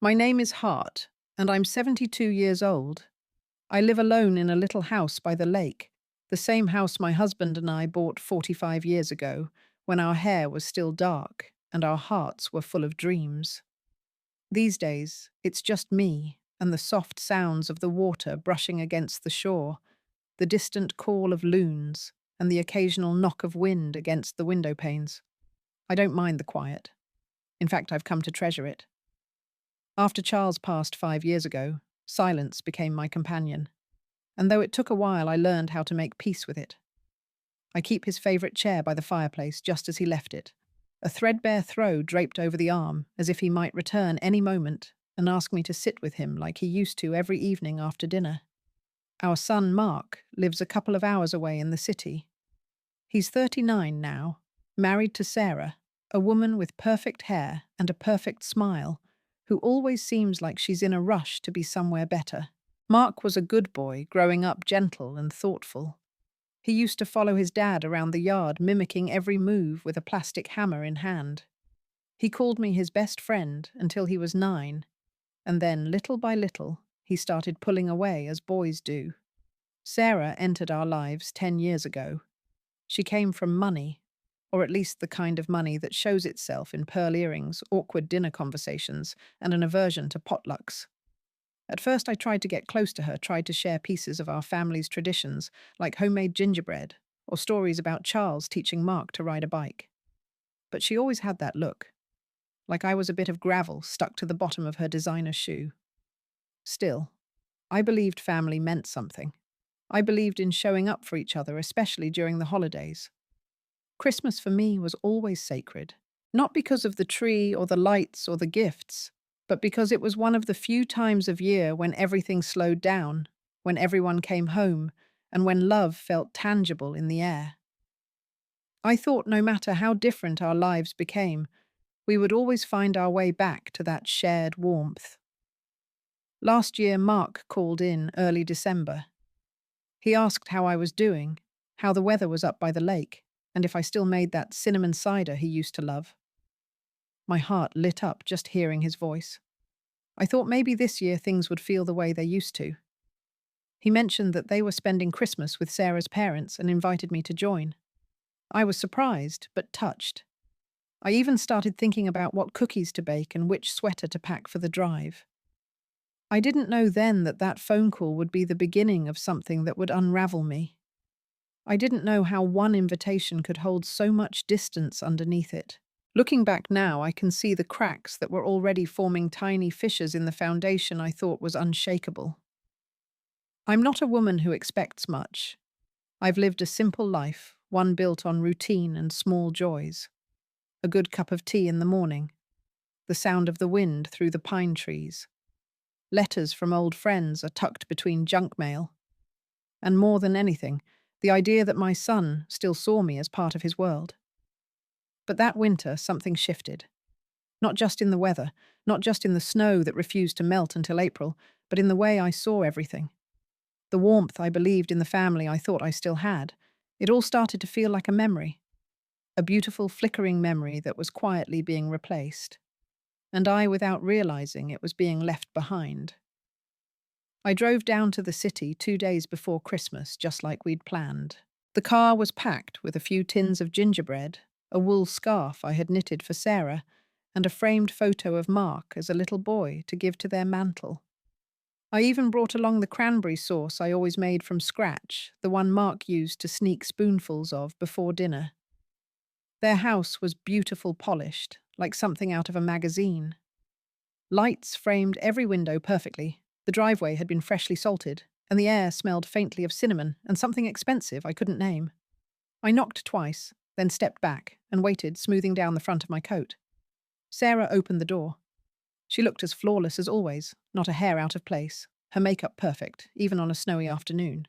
My name is Hart, and I'm 72 years old. I live alone in a little house by the lake, the same house my husband and I bought 45 years ago, when our hair was still dark and our hearts were full of dreams. These days, it's just me and the soft sounds of the water brushing against the shore, the distant call of loons, and the occasional knock of wind against the window panes. I don't mind the quiet. In fact, I've come to treasure it. After Charles passed 5 years ago, silence became my companion, and though it took a while, I learned how to make peace with it. I keep his favourite chair by the fireplace just as he left it, a threadbare throw draped over the arm, as if he might return any moment and ask me to sit with him like he used to every evening after dinner. Our son, Mark, lives a couple of hours away in the city. He's 39 now, married to Sarah, a woman with perfect hair and a perfect smile, who always seems like she's in a rush to be somewhere better. Mark was a good boy, growing up gentle and thoughtful. He used to follow his dad around the yard, mimicking every move with a plastic hammer in hand. He called me his best friend until he was 9, and then, little by little, he started pulling away as boys do. Sarah entered our lives 10 years ago. She came from money, or at least the kind of money that shows itself in pearl earrings, awkward dinner conversations, and an aversion to potlucks. At first I tried to get close to her, tried to share pieces of our family's traditions, like homemade gingerbread, or stories about Charles teaching Mark to ride a bike. But she always had that look, like I was a bit of gravel stuck to the bottom of her designer shoe. Still, I believed family meant something. I believed in showing up for each other, especially during the holidays. Christmas for me was always sacred, not because of the tree or the lights or the gifts, but because it was one of the few times of year when everything slowed down, when everyone came home, and when love felt tangible in the air. I thought no matter how different our lives became, we would always find our way back to that shared warmth. Last year, Mark called in early December. He asked how I was doing, how the weather was up by the lake, and if I still made that cinnamon cider he used to love. My heart lit up just hearing his voice. I thought maybe this year things would feel the way they used to. He mentioned that they were spending Christmas with Sarah's parents and invited me to join. I was surprised, but touched. I even started thinking about what cookies to bake and which sweater to pack for the drive. I didn't know then that that phone call would be the beginning of something that would unravel me. I didn't know how one invitation could hold so much distance underneath it. Looking back now, I can see the cracks that were already forming tiny fissures in the foundation I thought was unshakable. I'm not a woman who expects much. I've lived a simple life, one built on routine and small joys. A good cup of tea in the morning, the sound of the wind through the pine trees. Letters from old friends are tucked between junk mail. And more than anything, the idea that my son still saw me as part of his world. But that winter, something shifted. Not just in the weather, not just in the snow that refused to melt until April, but in the way I saw everything. The warmth I believed in the family I thought I still had. It all started to feel like a memory. A beautiful, flickering memory that was quietly being replaced. And I, without realizing it, was being left behind. I drove down to the city 2 days before Christmas, just like we'd planned. The car was packed with a few tins of gingerbread, a wool scarf I had knitted for Sarah, and a framed photo of Mark as a little boy to give to their mantel. I even brought along the cranberry sauce I always made from scratch, the one Mark used to sneak spoonfuls of before dinner. Their house was beautiful, polished, like something out of a magazine. Lights framed every window perfectly. The driveway had been freshly salted, and the air smelled faintly of cinnamon and something expensive I couldn't name. I knocked twice, then stepped back and waited, smoothing down the front of my coat. Sarah opened the door. She looked as flawless as always, not a hair out of place, her makeup perfect, even on a snowy afternoon.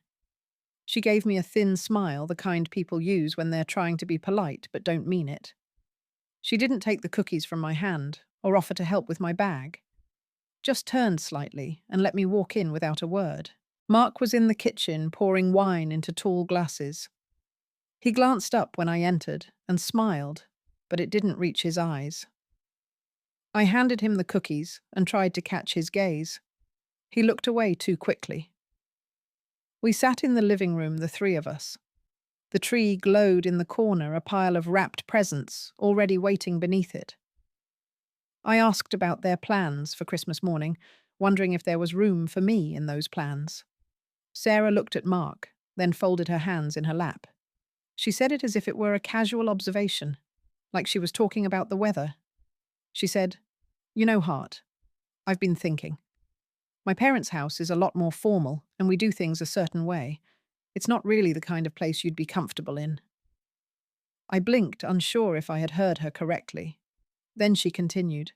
She gave me a thin smile, the kind people use when they're trying to be polite but don't mean it. She didn't take the cookies from my hand or offer to help with my bag. Just turned slightly and let me walk in without a word. Mark was in the kitchen pouring wine into tall glasses. He glanced up when I entered and smiled, but it didn't reach his eyes. I handed him the cookies and tried to catch his gaze. He looked away too quickly. We sat in the living room, the three of us. The tree glowed in the corner, a pile of wrapped presents already waiting beneath it. I asked about their plans for Christmas morning, wondering if there was room for me in those plans. Sarah looked at Mark, then folded her hands in her lap. She said it as if it were a casual observation, like she was talking about the weather. She said, "You know, Hart, I've been thinking. My parents' house is a lot more formal, and we do things a certain way. It's not really the kind of place you'd be comfortable in." I blinked, unsure if I had heard her correctly. Then she continued,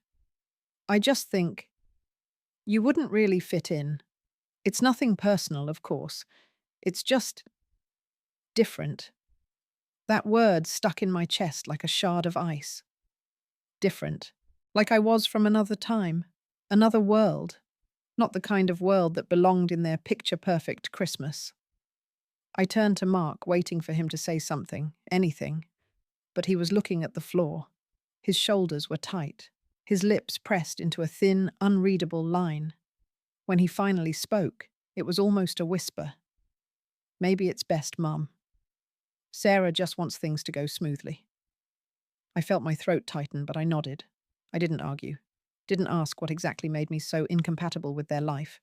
"I just think you wouldn't really fit in. It's nothing personal, of course. It's just different." That word stuck in my chest like a shard of ice. Different. Like I was from another time, another world, not the kind of world that belonged in their picture-perfect Christmas. I turned to Mark, waiting for him to say something, anything, but he was looking at the floor. His shoulders were tight, his lips pressed into a thin, unreadable line. When he finally spoke, it was almost a whisper. "Maybe it's best, Mum. Sarah just wants things to go smoothly." I felt my throat tighten, but I nodded. I didn't argue. Didn't ask what exactly made me so incompatible with their life.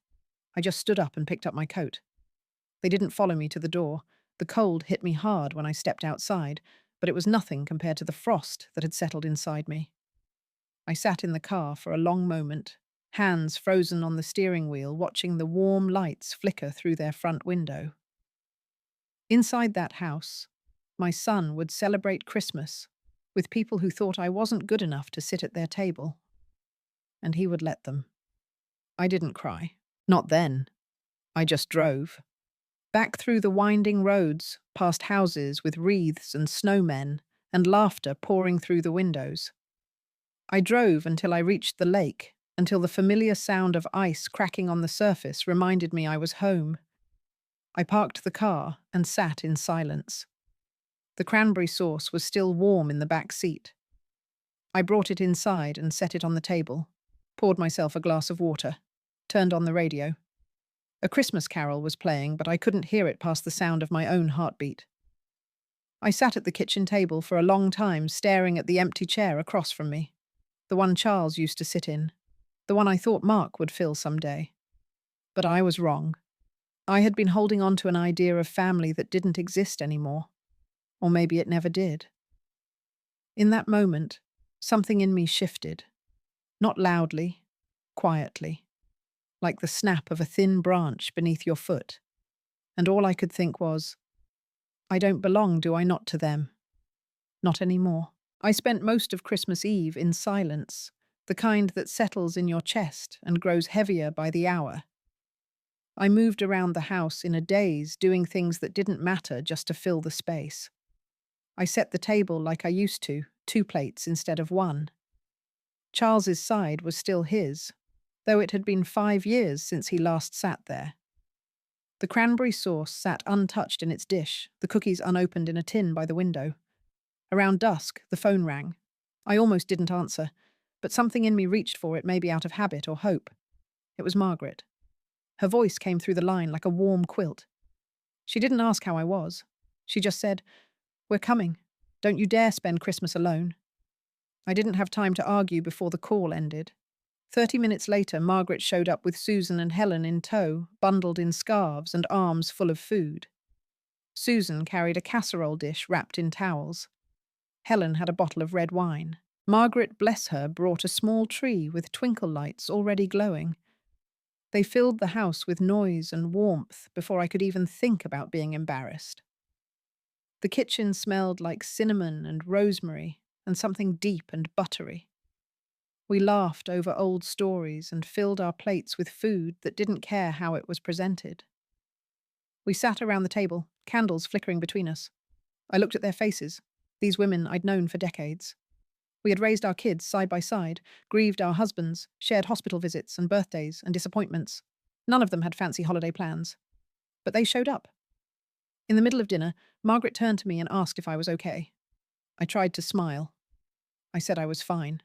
I just stood up and picked up my coat. They didn't follow me to the door. The cold hit me hard when I stepped outside, but it was nothing compared to the frost that had settled inside me. I sat in the car for a long moment, hands frozen on the steering wheel, watching the warm lights flicker through their front window. Inside that house, my son would celebrate Christmas with people who thought I wasn't good enough to sit at their table. And he would let them. I didn't cry. Not then. I just drove. Back through the winding roads, past houses with wreaths and snowmen, and laughter pouring through the windows. I drove until I reached the lake, until the familiar sound of ice cracking on the surface reminded me I was home. I parked the car and sat in silence. The cranberry sauce was still warm in the back seat. I brought it inside and set it on the table, poured myself a glass of water, turned on the radio. A Christmas carol was playing, but I couldn't hear it past the sound of my own heartbeat. I sat at the kitchen table for a long time, staring at the empty chair across from me, the one Charles used to sit in, the one I thought Mark would fill someday. But I was wrong. I had been holding on to an idea of family that didn't exist anymore. Or maybe it never did. In that moment, something in me shifted. Not loudly, quietly, like the snap of a thin branch beneath your foot. And all I could think was, I don't belong, do I not, to them? Not anymore. I spent most of Christmas Eve in silence, the kind that settles in your chest and grows heavier by the hour. I moved around the house in a daze, doing things that didn't matter just to fill the space. I set the table like I used to, 2 plates instead of 1. Charles's side was still his, though it had been 5 years since he last sat there. The cranberry sauce sat untouched in its dish, the cookies unopened in a tin by the window. Around dusk, the phone rang. I almost didn't answer, but something in me reached for it, maybe out of habit or hope. It was Margaret. Her voice came through the line like a warm quilt. She didn't ask how I was. She just said, "We're coming. Don't you dare spend Christmas alone." I didn't have time to argue before the call ended. 30 minutes later, Margaret showed up with Susan and Helen in tow, bundled in scarves and arms full of food. Susan carried a casserole dish wrapped in towels. Helen had a bottle of red wine. Margaret, bless her, brought a small tree with twinkle lights already glowing. They filled the house with noise and warmth before I could even think about being embarrassed. The kitchen smelled like cinnamon and rosemary and something deep and buttery. We laughed over old stories and filled our plates with food that didn't care how it was presented. We sat around the table, candles flickering between us. I looked at their faces, these women I'd known for decades. We had raised our kids side by side, grieved our husbands, shared hospital visits and birthdays and disappointments. None of them had fancy holiday plans. But they showed up. In the middle of dinner, Margaret turned to me and asked if I was okay. I tried to smile. I said I was fine.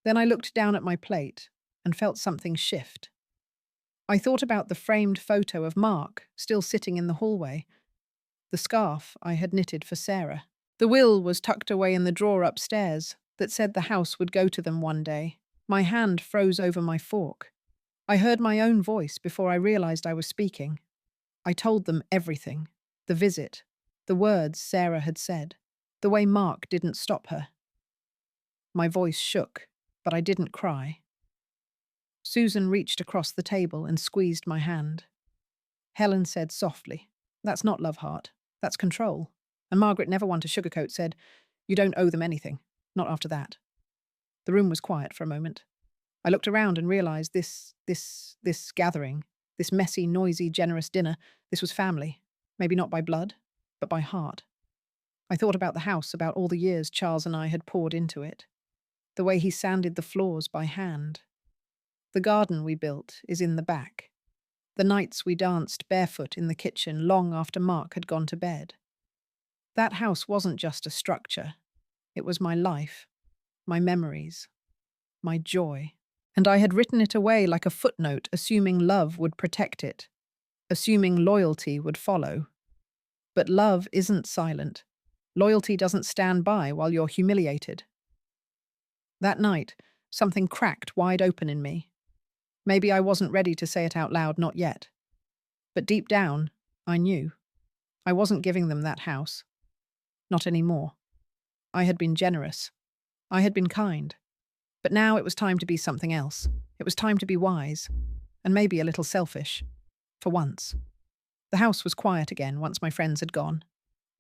Then I looked down at my plate and felt something shift. I thought about the framed photo of Mark still sitting in the hallway, the scarf I had knitted for Sarah. The will was tucked away in the drawer upstairs that said the house would go to them one day. My hand froze over my fork. I heard my own voice before I realized I was speaking. I told them everything. The visit, the words Sarah had said, the way Mark didn't stop her. My voice shook, but I didn't cry. Susan reached across the table and squeezed my hand. Helen said softly, "That's not love, Hart. That's control." And Margaret, never one to sugarcoat, said, "You don't owe them anything. Not after that." The room was quiet for a moment. I looked around and realized this gathering, this messy, noisy, generous dinner, this was family. Maybe not by blood, but by heart. I thought about the house, about all the years Charles and I had poured into it. The way he sanded the floors by hand. The garden we built is in the back. The nights we danced barefoot in the kitchen long after Mark had gone to bed. That house wasn't just a structure. It was my life, my memories, my joy. And I had written it away like a footnote, assuming love would protect it, assuming loyalty would follow. But love isn't silent. Loyalty doesn't stand by while you're humiliated. That night, something cracked wide open in me. Maybe I wasn't ready to say it out loud, not yet. But deep down, I knew. I wasn't giving them that house. Not anymore. I had been generous. I had been kind. But now it was time to be something else. It was time to be wise. And maybe a little selfish. For once. The house was quiet again once my friends had gone.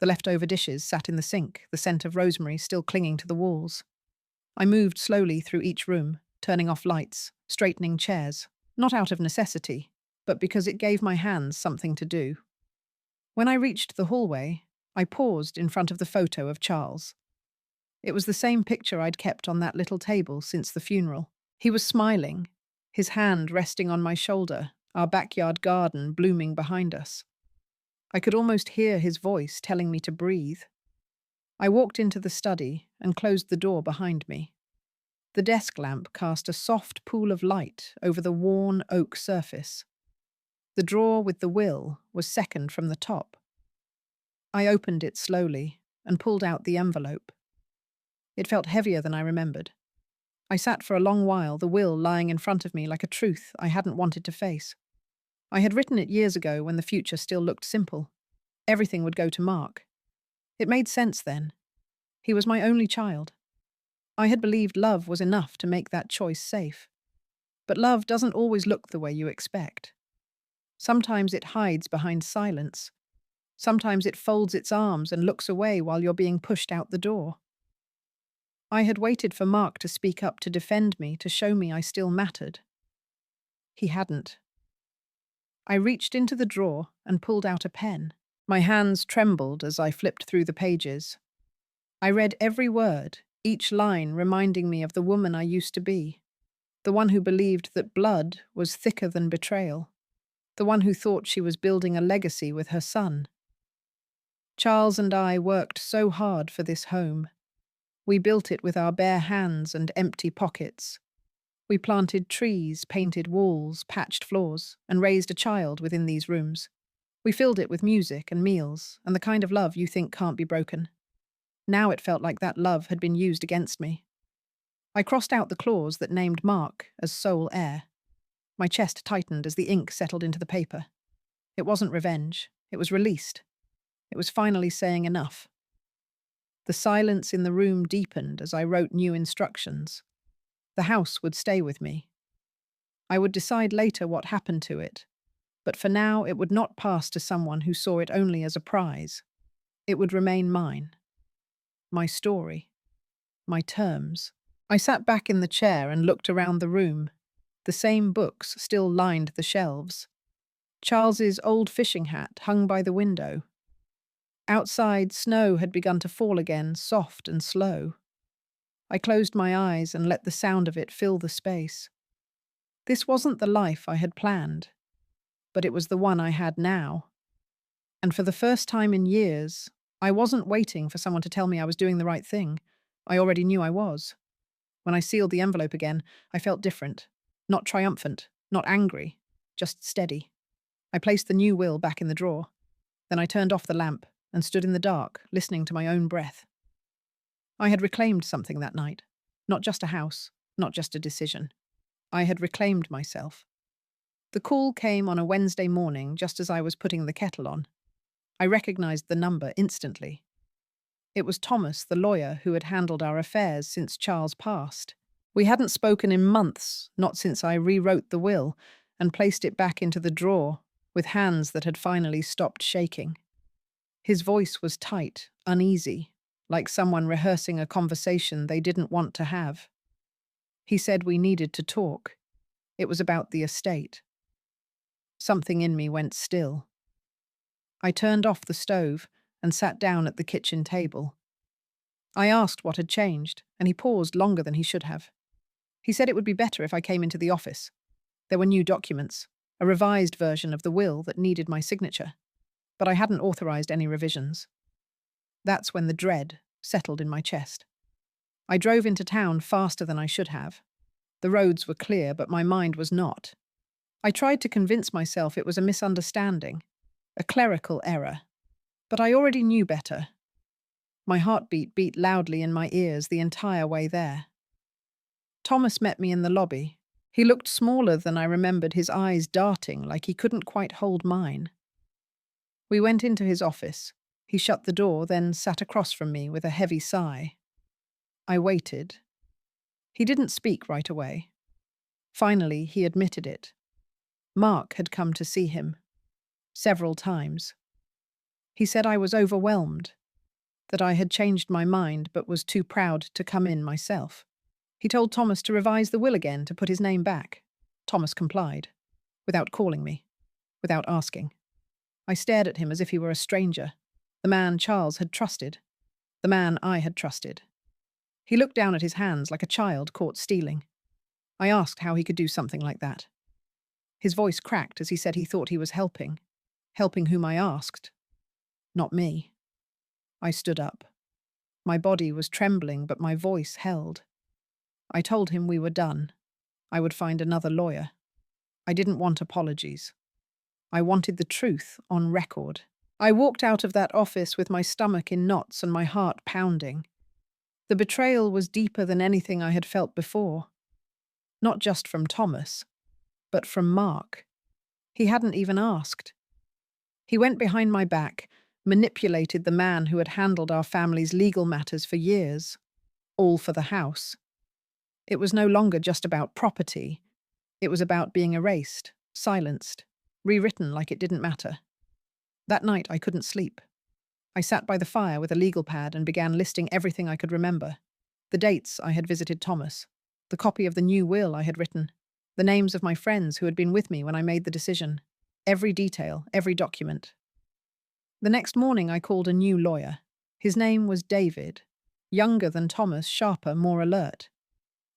The leftover dishes sat in the sink, the scent of rosemary still clinging to the walls. I moved slowly through each room, turning off lights, straightening chairs, not out of necessity, but because it gave my hands something to do. When I reached the hallway, I paused in front of the photo of Charles. It was the same picture I'd kept on that little table since the funeral. He was smiling, his hand resting on my shoulder, our backyard garden blooming behind us. I could almost hear his voice telling me to breathe. I walked into the study and closed the door behind me. The desk lamp cast a soft pool of light over the worn oak surface. The drawer with the will was second from the top. I opened it slowly and pulled out the envelope. It felt heavier than I remembered. I sat for a long while, the will lying in front of me like a truth I hadn't wanted to face. I had written it years ago when the future still looked simple. Everything would go to Mark. It made sense then. He was my only child. I had believed love was enough to make that choice safe. But love doesn't always look the way you expect. Sometimes it hides behind silence. Sometimes it folds its arms and looks away while you're being pushed out the door. I had waited for Mark to speak up, to defend me, to show me I still mattered. He hadn't. I reached into the drawer and pulled out a pen. My hands trembled as I flipped through the pages. I read every word, each line reminding me of the woman I used to be, the one who believed that blood was thicker than betrayal, the one who thought she was building a legacy with her son. Charles and I worked so hard for this home. We built it with our bare hands and empty pockets. We planted trees, painted walls, patched floors, and raised a child within these rooms. We filled it with music and meals, and the kind of love you think can't be broken. Now it felt like that love had been used against me. I crossed out the clause that named Mark as sole heir. My chest tightened as the ink settled into the paper. It wasn't revenge. It was released. It was finally saying enough. The silence in the room deepened as I wrote new instructions. The house would stay with me. I would decide later what happened to it, but for now it would not pass to someone who saw it only as a prize. It would remain mine. My story. My terms. I sat back in the chair and looked around the room. The same books still lined the shelves. Charles's old fishing hat hung by the window. Outside, snow had begun to fall again, soft and slow. I closed my eyes and let the sound of it fill the space. This wasn't the life I had planned, but it was the one I had now. And for the first time in years, I wasn't waiting for someone to tell me I was doing the right thing. I already knew I was. When I sealed the envelope again, I felt different. Not triumphant, not angry, just steady. I placed the new will back in the drawer. Then I turned off the lamp and stood in the dark, listening to my own breath. I had reclaimed something that night. Not just a house, not just a decision. I had reclaimed myself. The call came on a Wednesday morning just as I was putting the kettle on. I recognized the number instantly. It was Thomas, the lawyer, who had handled our affairs since Charles passed. We hadn't spoken in months, not since I rewrote the will and placed it back into the drawer with hands that had finally stopped shaking. His voice was tight, uneasy, like someone rehearsing a conversation they didn't want to have. He said we needed to talk. It was about the estate. Something in me went still. I turned off the stove and sat down at the kitchen table. I asked what had changed, and he paused longer than he should have. He said it would be better if I came into the office. There were new documents, a revised version of the will that needed my signature, but I hadn't authorized any revisions. That's when the dread settled in my chest. I drove into town faster than I should have. The roads were clear, but my mind was not. I tried to convince myself it was a misunderstanding, a clerical error, but I already knew better. My heartbeat beat loudly in my ears the entire way there. Thomas met me in the lobby. He looked smaller than I remembered, his eyes darting like he couldn't quite hold mine. We went into his office. He shut the door, then sat across from me with a heavy sigh. I waited. He didn't speak right away. Finally, he admitted it. Mark had come to see him. Several times. He said I was overwhelmed, that I had changed my mind but was too proud to come in myself. He told Thomas to revise the will again to put his name back. Thomas complied, without calling me, without asking. I stared at him as if he were a stranger, the man Charles had trusted, the man I had trusted. He looked down at his hands like a child caught stealing. I asked how he could do something like that. His voice cracked as he said he thought he was helping. Helping whom I asked. Not me. I stood up. My body was trembling, but my voice held. I told him we were done. I would find another lawyer. I didn't want apologies. I wanted the truth on record. I walked out of that office with my stomach in knots and my heart pounding. The betrayal was deeper than anything I had felt before. Not just from Thomas, but from Mark. He hadn't even asked. He went behind my back, manipulated the man who had handled our family's legal matters for years, all for the house. It was no longer just about property. It was about being erased, silenced, rewritten like it didn't matter. That night I couldn't sleep. I sat by the fire with a legal pad and began listing everything I could remember. The dates I had visited Thomas, the copy of the new will I had written, the names of my friends who had been with me when I made the decision, every detail, every document. The next morning I called a new lawyer. His name was David, younger than Thomas, sharper, more alert.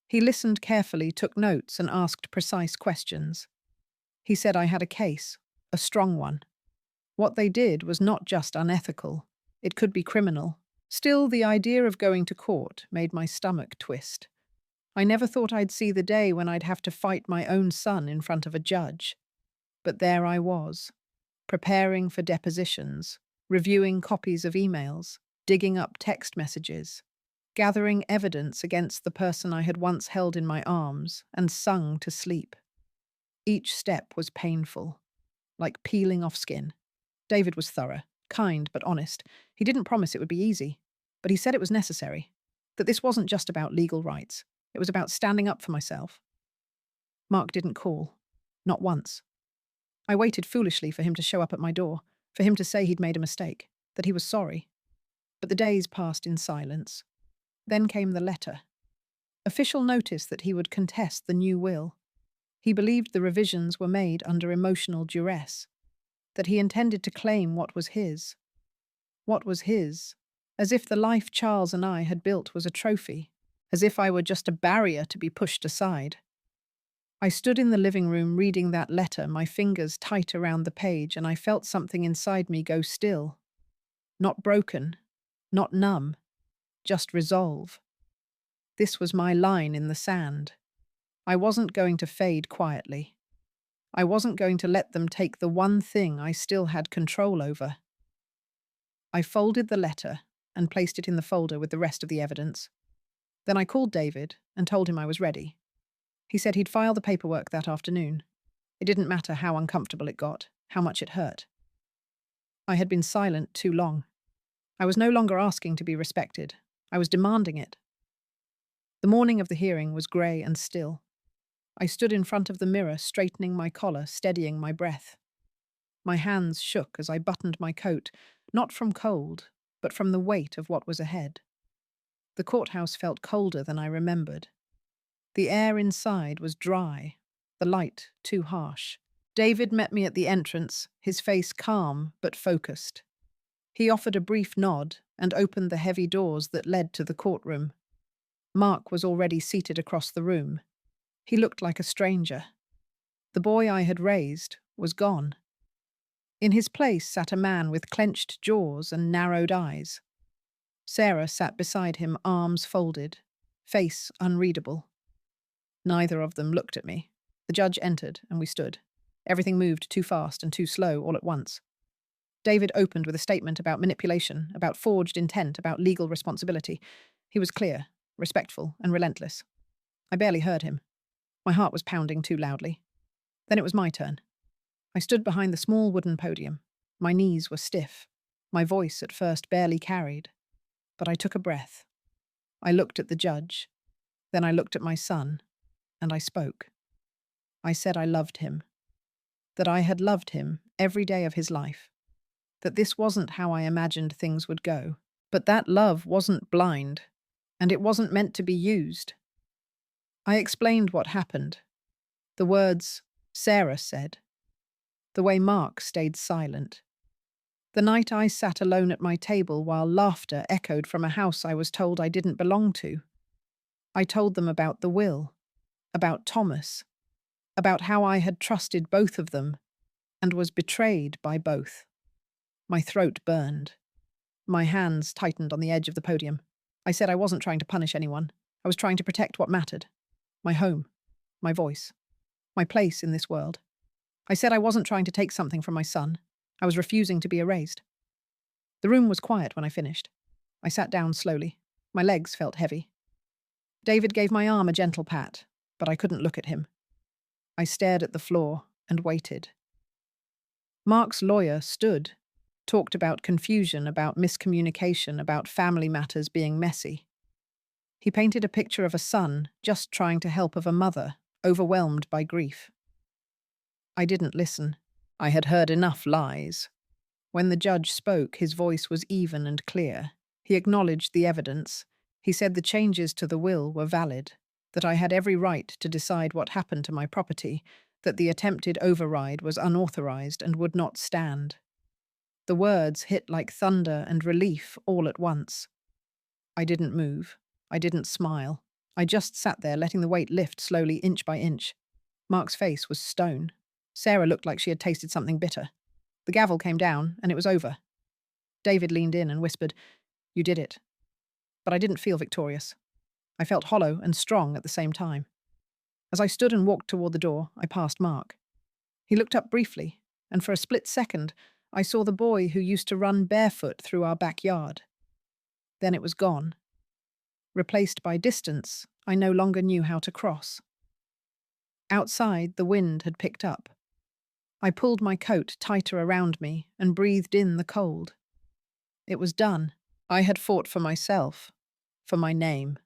He listened carefully, took notes, and asked precise questions. He said I had a case, a strong one. What they did was not just unethical. It could be criminal. Still, the idea of going to court made my stomach twist. I never thought I'd see the day when I'd have to fight my own son in front of a judge. But there I was, preparing for depositions, reviewing copies of emails, digging up text messages, gathering evidence against the person I had once held in my arms and sung to sleep. Each step was painful, like peeling off skin. David was thorough, kind but honest. He didn't promise it would be easy, but he said it was necessary, that this wasn't just about legal rights. It was about standing up for myself. Mark didn't call. Not once. I waited foolishly for him to show up at my door, for him to say he'd made a mistake, that he was sorry. But the days passed in silence. Then came the letter. Official notice that he would contest the new will. He believed the revisions were made under emotional duress, that he intended to claim what was his. What was his? As if the life Charles and I had built was a trophy, as if I were just a barrier to be pushed aside. I stood in the living room reading that letter, my fingers tight around the page, and I felt something inside me go still. Not broken, not numb, just resolve. This was my line in the sand. I wasn't going to fade quietly. I wasn't going to let them take the one thing I still had control over. I folded the letter and placed it in the folder with the rest of the evidence. Then I called David and told him I was ready. He said he'd file the paperwork that afternoon. It didn't matter how uncomfortable it got, how much it hurt. I had been silent too long. I was no longer asking to be respected. I was demanding it. The morning of the hearing was grey and still. I stood in front of the mirror, straightening my collar, steadying my breath. My hands shook as I buttoned my coat, not from cold, but from the weight of what was ahead. The courthouse felt colder than I remembered. The air inside was dry, the light too harsh. David met me at the entrance, his face calm but focused. He offered a brief nod and opened the heavy doors that led to the courtroom. Mark was already seated across the room. He looked like a stranger. The boy I had raised was gone. In his place sat a man with clenched jaws and narrowed eyes. Sarah sat beside him, arms folded, face unreadable. Neither of them looked at me. The judge entered, and we stood. Everything moved too fast and too slow all at once. David opened with a statement about manipulation, about forged intent, about legal responsibility. He was clear, respectful, and relentless. I barely heard him. My heart was pounding too loudly. Then it was my turn. I stood behind the small wooden podium. My knees were stiff. My voice at first barely carried. But I took a breath. I looked at the judge. Then I looked at my son, and I spoke. I said I loved him. That I had loved him every day of his life. That this wasn't how I imagined things would go. But that love wasn't blind, and it wasn't meant to be used. I explained what happened. The words Sarah said. The way Mark stayed silent. The night I sat alone at my table while laughter echoed from a house I was told I didn't belong to. I told them about the will, about Thomas, about how I had trusted both of them and was betrayed by both. My throat burned. My hands tightened on the edge of the podium. I said I wasn't trying to punish anyone. I was trying to protect what mattered. My home, my voice, my place in this world. I said I wasn't trying to take something from my son. I was refusing to be erased. The room was quiet when I finished. I sat down slowly. My legs felt heavy. David gave my arm a gentle pat, but I couldn't look at him. I stared at the floor and waited. Mark's lawyer stood, talked about confusion, about miscommunication, about family matters being messy. He painted a picture of a son just trying to help, of a mother overwhelmed by grief. I didn't listen. I had heard enough lies. When the judge spoke, his voice was even and clear. He acknowledged the evidence. He said the changes to the will were valid, that I had every right to decide what happened to my property, that the attempted override was unauthorized and would not stand. The words hit like thunder and relief all at once. I didn't move. I didn't smile. I just sat there, letting the weight lift slowly, inch by inch. Mark's face was stone. Sarah looked like she had tasted something bitter. The gavel came down, and it was over. David leaned in and whispered, "You did it." But I didn't feel victorious. I felt hollow and strong at the same time. As I stood and walked toward the door, I passed Mark. He looked up briefly, and for a split second, I saw the boy who used to run barefoot through our backyard. Then it was gone. Replaced by distance I no longer knew how to cross. Outside, the wind had picked up. I pulled my coat tighter around me and breathed in the cold. It was done. I had fought for myself, for my name,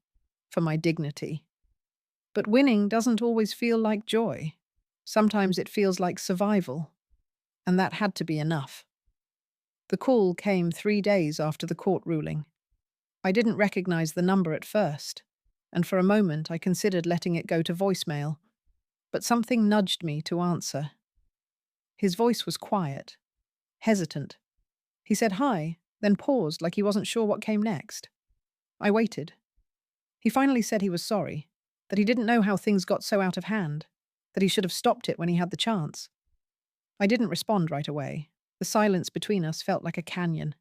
for my dignity. But winning doesn't always feel like joy. Sometimes it feels like survival. And that had to be enough. The call came 3 days after the court ruling. I didn't recognize the number at first, and for a moment I considered letting it go to voicemail, but something nudged me to answer. His voice was quiet, hesitant. He said hi, then paused like he wasn't sure what came next. I waited. He finally said he was sorry, that he didn't know how things got so out of hand, that he should have stopped it when he had the chance. I didn't respond right away. The silence between us felt like a canyon.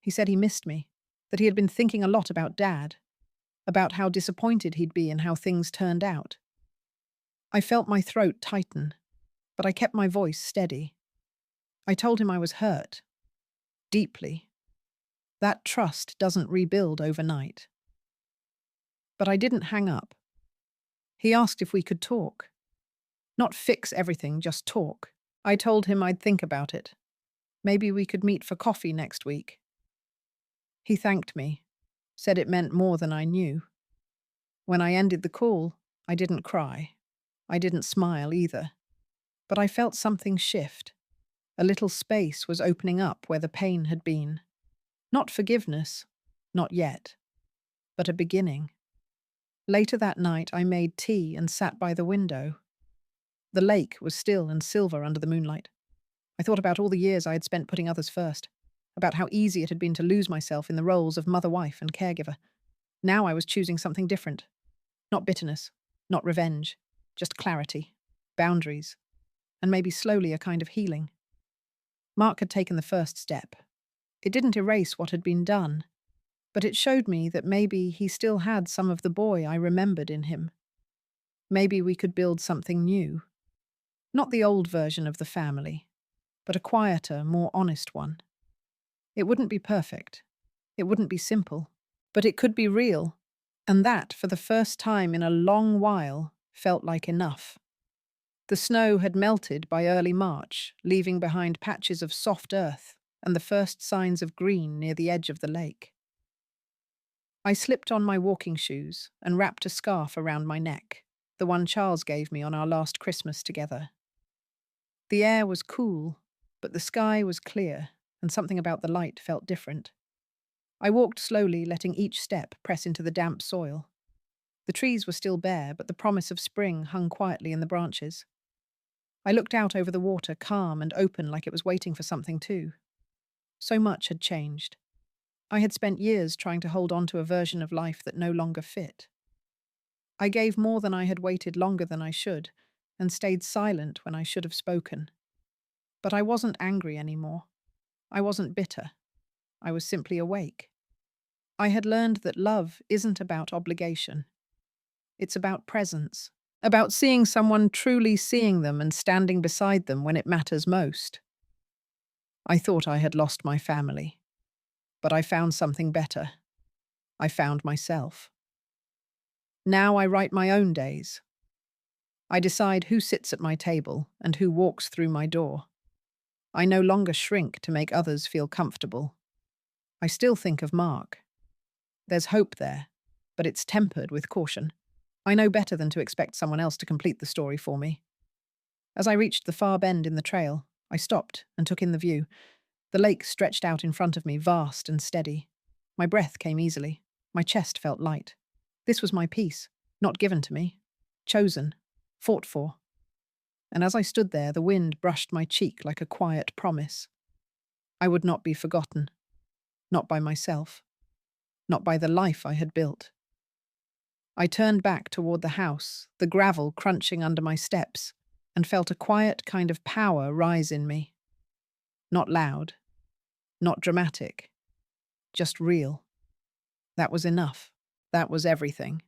He said he missed me, that he had been thinking a lot about Dad. about how disappointed he'd be in how things turned out. I felt my throat tighten, but I kept my voice steady. I told him I was hurt, deeply. That trust doesn't rebuild overnight. But I didn't hang up. He asked if we could talk. Not fix everything, just talk. I told him I'd think about it. Maybe we could meet for coffee next week. He thanked me, said it meant more than I knew. When I ended the call, I didn't cry. I didn't smile either. But I felt something shift. A little space was opening up where the pain had been. Not forgiveness, not yet, but a beginning. Later that night, I made tea and sat by the window. The lake was still and silver under the moonlight. I thought about all the years I had spent putting others first, about how easy it had been to lose myself in the roles of mother, wife, and caregiver. Now I was choosing something different. Not bitterness, not revenge, just clarity, boundaries, and maybe slowly a kind of healing. Mark had taken the first step. It didn't erase what had been done, but it showed me that maybe he still had some of the boy I remembered in him. Maybe we could build something new. Not the old version of the family, but a quieter, more honest one. It wouldn't be perfect. It wouldn't be simple, but it could be real. And that, for the first time in a long while, felt like enough. The snow had melted by early March, leaving behind patches of soft earth and the first signs of green near the edge of the lake. I slipped on my walking shoes and wrapped a scarf around my neck, the one Charles gave me on our last Christmas together. The air was cool, but the sky was clear, and something about the light felt different. I walked slowly, letting each step press into the damp soil. The trees were still bare, but the promise of spring hung quietly in the branches. I looked out over the water, calm and open, like it was waiting for something too. So much had changed. I had spent years trying to hold on to a version of life that no longer fit. I gave more than I had waited longer than I should, and stayed silent when I should have spoken. But I wasn't angry anymore. I wasn't bitter. I was simply awake. I had learned that love isn't about obligation. It's about presence, about seeing someone truly seeing them and standing beside them when it matters most. I thought I had lost my family, but I found something better. I found myself. Now I write my own days. I decide who sits at my table and who walks through my door. I no longer shrink to make others feel comfortable. I still think of Mark. There's hope there, but it's tempered with caution. I know better than to expect someone else to complete the story for me. As I reached the far bend in the trail, I stopped and took in the view. The lake stretched out in front of me, vast and steady. My breath came easily. My chest felt light. This was my peace, not given to me. Chosen, fought for. And as I stood there, the wind brushed my cheek like a quiet promise. I would not be forgotten. Not by myself. Not by the life I had built. I turned back toward the house, the gravel crunching under my steps, and felt a quiet kind of power rise in me. Not loud, not dramatic, just real. That was enough. That was everything.